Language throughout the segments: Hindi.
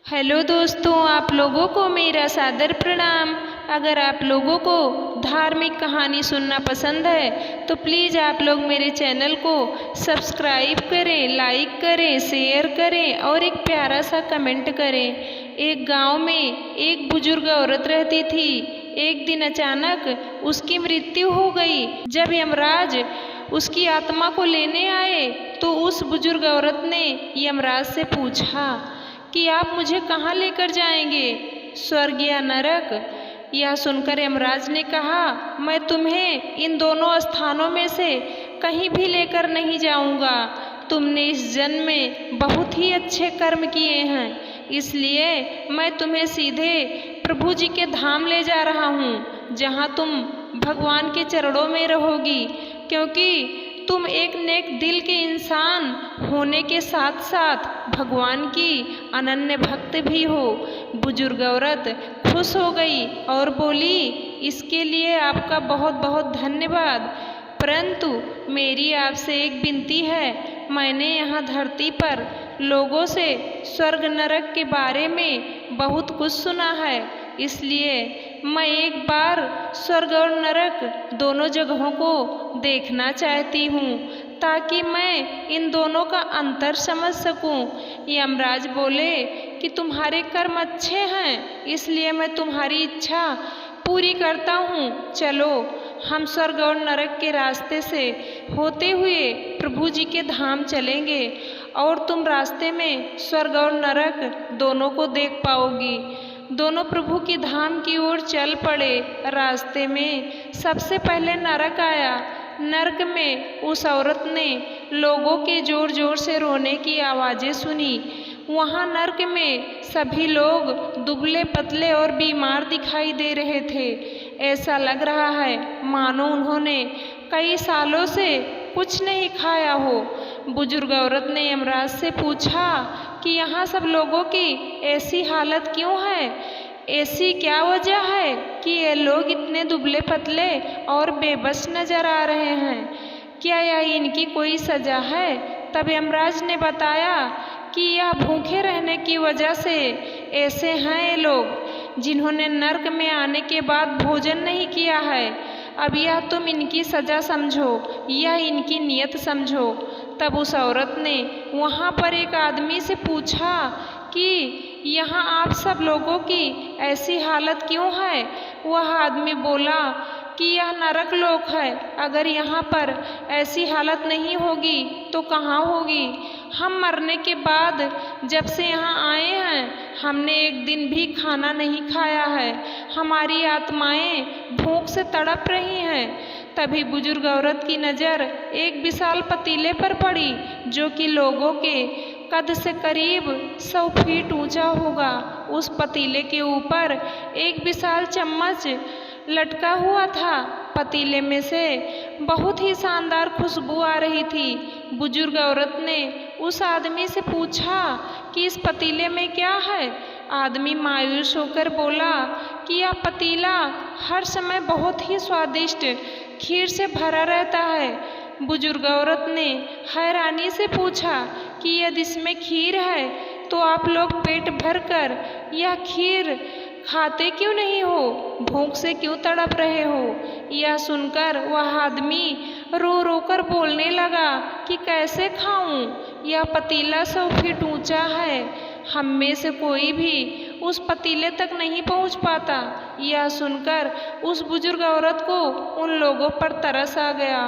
हेलो दोस्तों, आप लोगों को मेरा सादर प्रणाम। अगर आप लोगों को धार्मिक कहानी सुनना पसंद है तो प्लीज़ आप लोग मेरे चैनल को सब्सक्राइब करें, लाइक करें, शेयर करें और एक प्यारा सा कमेंट करें। एक गांव में एक बुजुर्ग औरत रहती थी। एक दिन अचानक उसकी मृत्यु हो गई। जब यमराज उसकी आत्मा को लेने आए तो उस बुजुर्ग औरत ने यमराज से पूछा कि आप मुझे कहाँ लेकर जाएंगे, स्वर्ग या नरक? यह सुनकर यमराज ने कहा, मैं तुम्हें इन दोनों स्थानों में से कहीं भी लेकर नहीं जाऊंगा। तुमने इस जन्म में बहुत ही अच्छे कर्म किए हैं, इसलिए मैं तुम्हें सीधे प्रभु जी के धाम ले जा रहा हूँ, जहाँ तुम भगवान के चरणों में रहोगी। क्योंकि तुम एक नेक दिल के इंसान होने के साथ साथ भगवान की अनन्य भक्त भी हो। बुजुर्ग औरत खुश हो गई और बोली, इसके लिए आपका बहुत बहुत धन्यवाद, परंतु मेरी आपसे एक विनती है। मैंने यहाँ धरती पर लोगों से स्वर्ग नरक के बारे में बहुत कुछ सुना है, इसलिए मैं एक बार स्वर्ग और नरक दोनों जगहों को देखना चाहती हूँ, ताकि मैं इन दोनों का अंतर समझ सकूँ। यमराज बोले कि तुम्हारे कर्म अच्छे हैं, इसलिए मैं तुम्हारी इच्छा पूरी करता हूँ। चलो, हम स्वर्ग और नरक के रास्ते से होते हुए प्रभु जी के धाम चलेंगे और तुम रास्ते में स्वर्ग और नरक दोनों को देख पाओगी। दोनों प्रभु की धाम की ओर चल पड़े। रास्ते में सबसे पहले नरक आया। नरक में उस औरत ने लोगों के जोर जोर से रोने की आवाज़ें सुनी। वहाँ नरक में सभी लोग दुबले पतले और बीमार दिखाई दे रहे थे। ऐसा लग रहा है मानो उन्होंने कई सालों से कुछ नहीं खाया हो। बुजुर्ग औरत ने यमराज से पूछा कि यहाँ सब लोगों की ऐसी हालत क्यों है? ऐसी क्या वजह है कि ये लोग इतने दुबले पतले और बेबस नजर आ रहे हैं? क्या यह इनकी कोई सजा है? तब यमराज ने बताया कि यह भूखे रहने की वजह से ऐसे हैं ये लोग, जिन्होंने नरक में आने के बाद भोजन नहीं किया है। अब यह तुम इनकी सजा समझो, यह इनकी नियत समझो। तब उस औरत ने वहाँ पर एक आदमी से पूछा कि यहाँ आप सब लोगों की ऐसी हालत क्यों है? वह आदमी बोला कि यह नरक लोक है। अगर यहाँ पर ऐसी हालत नहीं होगी तो कहाँ होगी? हम मरने के बाद जब से यहाँ आए हैं, हमने एक दिन भी खाना नहीं खाया है। हमारी आत्माएं भूख से तड़प रही हैं। तभी बुजुर्ग औरत की नज़र एक विशाल पतीले पर पड़ी, जो कि लोगों के कद से करीब 100 फीट ऊंचा होगा। उस पतीले के ऊपर एक विशाल चम्मच लटका हुआ था। पतीले में से बहुत ही शानदार खुशबू आ रही थी। बुजुर्ग औरत ने उस आदमी से पूछा कि इस पतीले में क्या है? आदमी मायूस होकर बोला कि यह पतीला हर समय बहुत ही स्वादिष्ट खीर से भरा रहता है। बुजुर्ग औरत ने हैरानी से पूछा कि यदि इसमें खीर है तो आप लोग पेट भरकर यह खीर खाते क्यों नहीं हो? भूख से क्यों तड़प रहे हो? यह सुनकर वह आदमी रो रो कर बोलने लगा कि कैसे खाऊं? यह पतीला 100 फीट ऊंचा है। हम में से कोई भी उस पतीले तक नहीं पहुंच पाता। यह सुनकर उस बुजुर्ग औरत को उन लोगों पर तरस आ गया।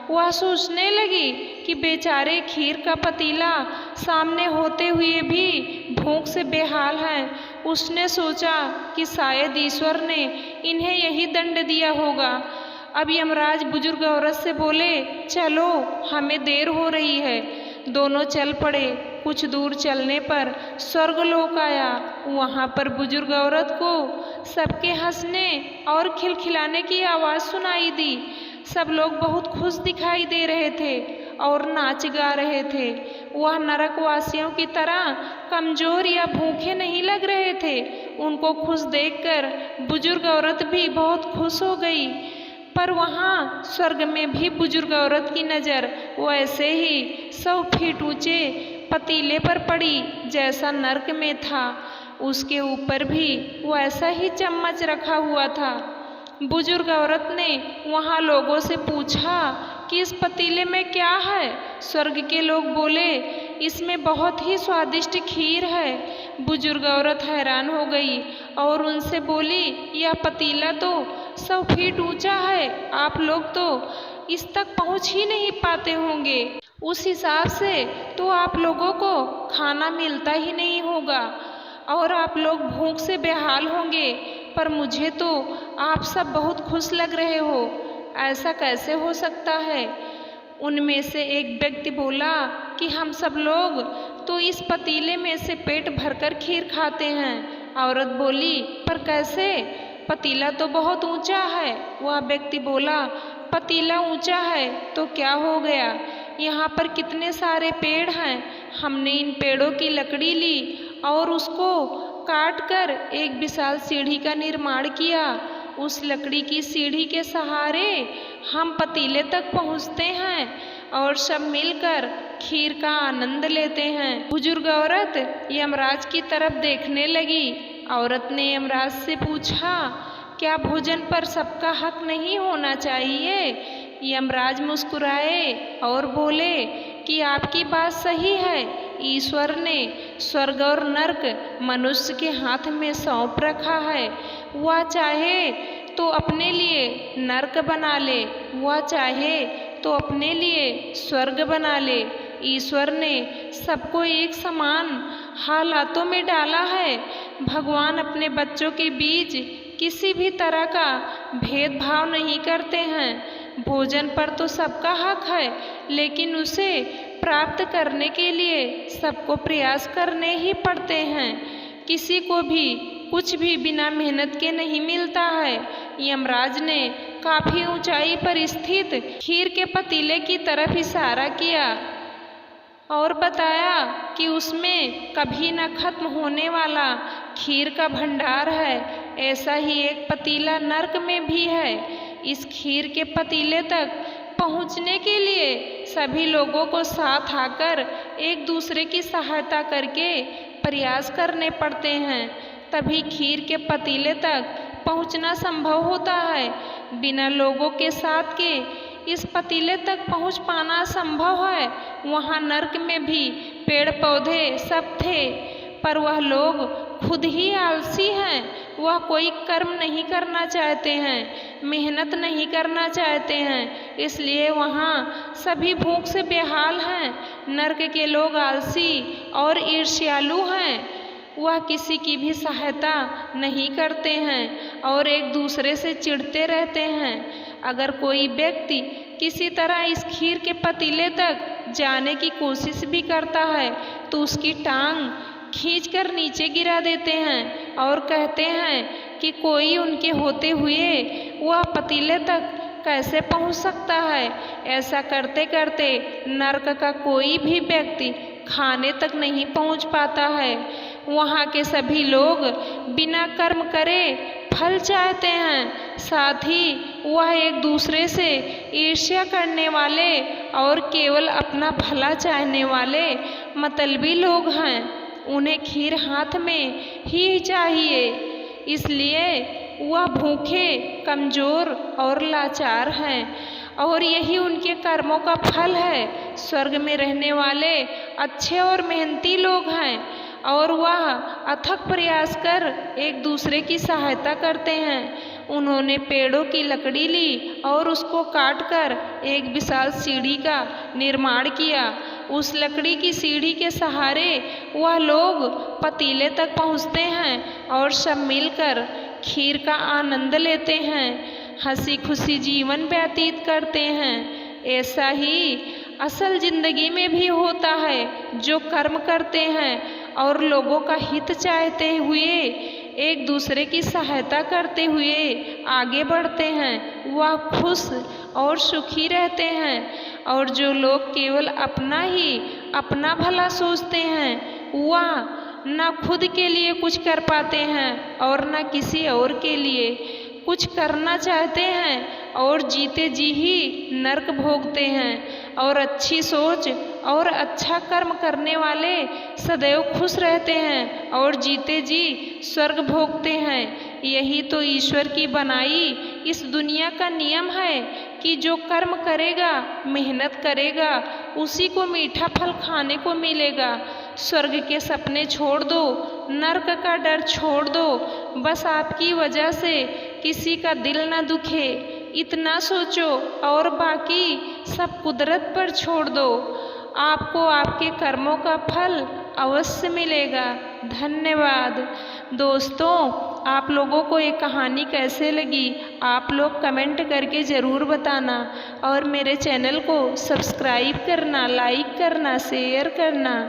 वह सोचने लगी कि बेचारे खीर का पतीला सामने होते हुए भी भूख से बेहाल हैं। उसने सोचा कि शायद ईश्वर ने इन्हें यही दंड दिया होगा। अब यमराज बुजुर्ग औरत से बोले, चलो, हमें देर हो रही है। दोनों चल पड़े। कुछ दूर चलने पर स्वर्गलोक आया। वहाँ पर बुजुर्ग औरत को सबके हंसने और खिलखिलाने की आवाज़ सुनाई दी। सब लोग बहुत खुश दिखाई दे रहे थे और नाच गा रहे थे। वह नरकवासियों की तरह कमज़ोर या भूखे नहीं लग रहे थे। उनको खुश देखकर बुजुर्ग औरत भी बहुत खुश हो गई। पर वहाँ स्वर्ग में भी बुजुर्ग औरत की नज़र वैसे ही 100 फीट ऊंचे पतीले पर पड़ी जैसा नरक में था। उसके ऊपर भी वैसा ही चम्मच रखा हुआ था। बुजुर्ग औरत ने वहाँ लोगों से पूछा कि इस पतीले में क्या है? स्वर्ग के लोग बोले, इसमें बहुत ही स्वादिष्ट खीर है। बुजुर्ग औरत हैरान हो गई और उनसे बोली, यह पतीला तो 100 फीट ऊंचा है, आप लोग तो इस तक पहुंच ही नहीं पाते होंगे। उस हिसाब से तो आप लोगों को खाना मिलता ही नहीं होगा और आप लोग भूख से बेहाल होंगे। पर मुझे तो आप सब बहुत खुश लग रहे हो, ऐसा कैसे हो सकता है? उनमें से एक व्यक्ति बोला कि हम सब लोग तो इस पतीले में से पेट भरकर खीर खाते हैं। औरत बोली, पर कैसे? पतीला तो बहुत ऊंचा है। वह व्यक्ति बोला, पतीला ऊंचा है तो क्या हो गया? यहाँ पर कितने सारे पेड़ हैं, हमने इन पेड़ों की लकड़ी ली और उसको काट कर एक विशाल सीढ़ी का निर्माण किया। उस लकड़ी की सीढ़ी के सहारे हम पतीले तक पहुँचते हैं और सब मिलकर खीर का आनंद लेते हैं। बुजुर्ग औरत यमराज की तरफ देखने लगी। औरत ने यमराज से पूछा, क्या भोजन पर सबका हक नहीं होना चाहिए? यमराज मुस्कुराए और बोले कि आपकी बात सही है। ईश्वर ने स्वर्ग और नर्क मनुष्य के हाथ में सौंप रखा है। वह चाहे तो अपने लिए नर्क बना ले, वह चाहे तो अपने लिए स्वर्ग बना ले। ईश्वर ने सबको एक समान हालातों में डाला है। भगवान अपने बच्चों के बीच किसी भी तरह का भेदभाव नहीं करते हैं। भोजन पर तो सबका हक है, लेकिन उसे प्राप्त करने के लिए सबको प्रयास करने ही पड़ते हैं। किसी को भी कुछ भी बिना मेहनत के नहीं मिलता है। यमराज ने काफ़ी ऊंचाई पर स्थित खीर के पतीले की तरफ इशारा किया और बताया कि उसमें कभी न खत्म होने वाला खीर का भंडार है। ऐसा ही एक पतीला नर्क में भी है। इस खीर के पतीले तक पहुंचने के लिए सभी लोगों को साथ आकर एक दूसरे की सहायता करके प्रयास करने पड़ते हैं, तभी खीर के पतीले तक पहुंचना संभव होता है। बिना लोगों के साथ के इस पतीले तक पहुंच पाना असंभव है। वहाँ नर्क में भी पेड़ पौधे सब थे, पर वह लोग खुद ही आलसी हैं। वह कोई कर्म नहीं करना चाहते हैं, मेहनत नहीं करना चाहते हैं, इसलिए वहाँ सभी भूख से बेहाल हैं। नर्क के लोग आलसी और ईर्ष्यालु हैं। वह किसी की भी सहायता नहीं करते हैं और एक दूसरे से चिढ़ते रहते हैं। अगर कोई व्यक्ति किसी तरह इस खीर के पतीले तक जाने की कोशिश भी करता है तो उसकी टांग खींचकर नीचे गिरा देते हैं और कहते हैं कि कोई उनके होते हुए वह पतीले तक कैसे पहुंच सकता है। ऐसा करते करते नरक का कोई भी व्यक्ति खाने तक नहीं पहुंच पाता है। वहाँ के सभी लोग बिना कर्म करे फल चाहते हैं, साथ ही वह एक दूसरे से ईर्ष्या करने वाले और केवल अपना भला चाहने वाले मतलबी लोग हैं। उन्हें खीर हाथ में ही चाहिए, इसलिए वह भूखे, कमज़ोर और लाचार हैं और यही उनके कर्मों का फल है। स्वर्ग में रहने वाले अच्छे और मेहनती लोग हैं और वह अथक प्रयास कर एक दूसरे की सहायता करते हैं। उन्होंने पेड़ों की लकड़ी ली और उसको काटकर एक विशाल सीढ़ी का निर्माण किया। उस लकड़ी की सीढ़ी के सहारे वह लोग पतीले तक पहुँचते हैं और सब मिलकर खीर का आनंद लेते हैं, हंसी खुशी जीवन व्यतीत करते हैं। ऐसा ही असल जिंदगी में भी होता है। जो कर्म करते हैं और लोगों का हित चाहते हुए एक दूसरे की सहायता करते हुए आगे बढ़ते हैं, वह खुश और सुखी रहते हैं। और जो लोग केवल अपना भला सोचते हैं, वह न खुद के लिए कुछ कर पाते हैं और न किसी और के लिए। कुछ करना चाहते हैं और जीते जी ही नर्क भोगते हैं, और अच्छी सोच और अच्छा कर्म करने वाले सदैव खुश रहते हैं और जीते जी स्वर्ग भोगते हैं। यही तो ईश्वर की बनाई इस दुनिया का नियम है कि जो कर्म करेगा, मेहनत करेगा, उसी को मीठा फल खाने को मिलेगा। स्वर्ग के सपने छोड़ दो, नर्क का डर छोड़ दो, बस आपकी वजह से किसी का दिल न दुखे, इतना सोचो और बाकी सब कुदरत पर छोड़ दो। आपको आपके कर्मों का फल अवश्य मिलेगा। धन्यवाद। दोस्तों, आप लोगों को ये कहानी कैसे लगी आप लोग कमेंट करके ज़रूर बताना, और मेरे चैनल को सब्सक्राइब करना, लाइक करना, शेयर करना।